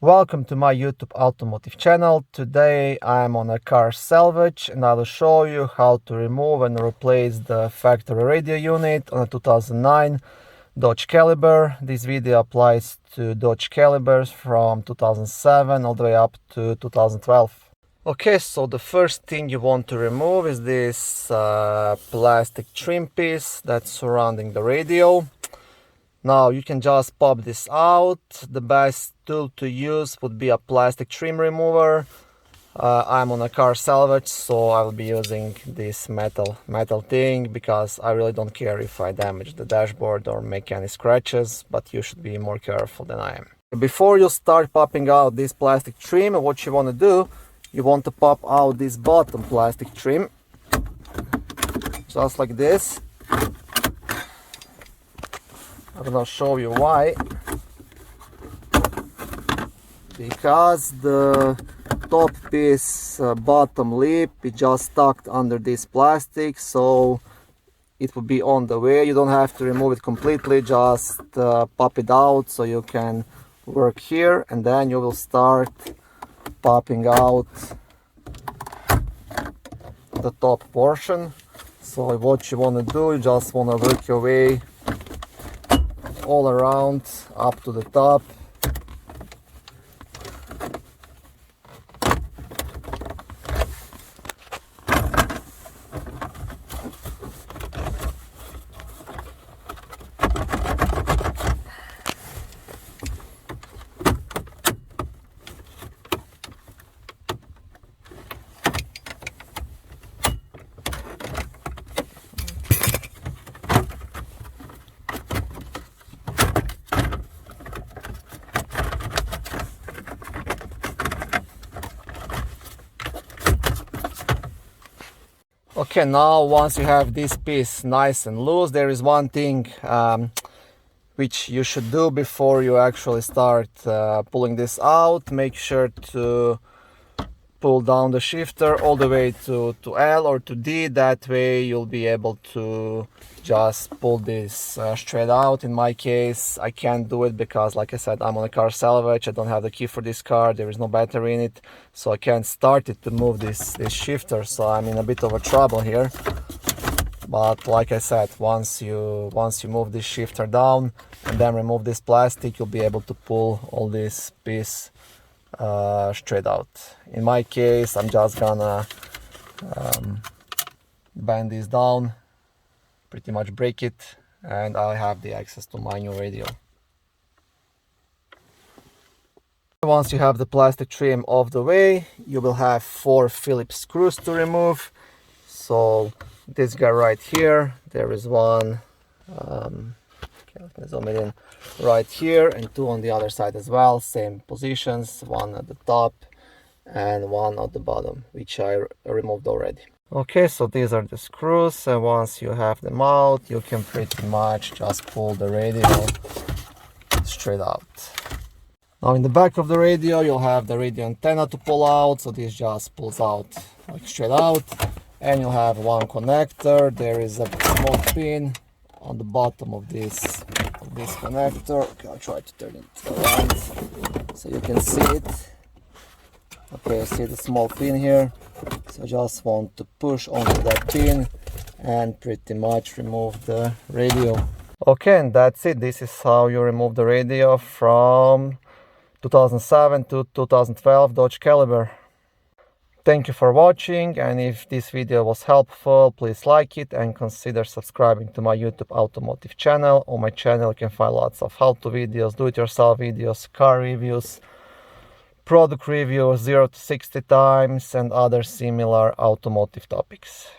Welcome to my YouTube automotive channel. Today I am on a car salvage and I will show you how to remove and replace the factory radio unit on a 2009 Dodge Caliber. This video applies to Dodge Calibers from 2007 all the way up to 2012. Okay, so the first thing you want to remove is this plastic trim piece that's surrounding the radio. Now you can just pop this out. The best tool to use would be a plastic trim remover. I'm on a car salvage, so I will be using this metal thing because I really don't care if I damage the dashboard or make any scratches, but you should be more careful than I am. Before you start popping out this plastic trim, what you want to do, you want to pop out this bottom plastic trim, just like this. I'm gonna show you why. Because the top piece, bottom lip, is just stuck under this plastic, so it will be on the way. You don't have to remove it completely, just pop it out so you can work here, and then you will start popping out the top portion. So what you want to do, you just want to work your way all around up to the top. Okay, now once you have this piece nice and loose, there is one thing which you should do before you actually start pulling this out. Make sure to pull down the shifter all the way to L or to D. That way you'll be able to just pull this straight out. In my case, I can't do it because, like I said, I'm on a car salvage. I don't have the key for this car. There is no battery in it, so I can't start it to move this shifter. So I'm in a bit of a trouble here. But like I said, once you move this shifter down and then remove this plastic, you'll be able to pull all this piece straight out. In my case, I'm just gonna bend this down, pretty much break it, and I'll have the access to my new radio. Once you have the plastic trim off the way, you will have 4 Phillips screws to remove. So this guy right here, there is one, okay, let me zoom it in, right here, and 2 on the other side as well, same positions, 1 at the top and 1 at the bottom, which I removed already. Okay, so these are the screws, and once you have them out, you can pretty much just pull the radio straight out. Now in the back of the radio, you'll have the radio antenna to pull out, so this just pulls out like straight out, and you'll have one connector. There is a small pin on the bottom of this connector. Okay, I'll try to turn it around so you can see it. Okay, you see the small pin here, so I just want to push onto that pin and pretty much remove the radio. Okay, and that's it. This is how you remove the radio from 2007 to 2012 Dodge Caliber. Thank you for watching, and if this video was helpful, please like it and consider subscribing to my YouTube automotive channel. On my channel you can find lots of how-to videos, do-it-yourself videos, car reviews, product reviews, 0 to 60 times, and other similar automotive topics.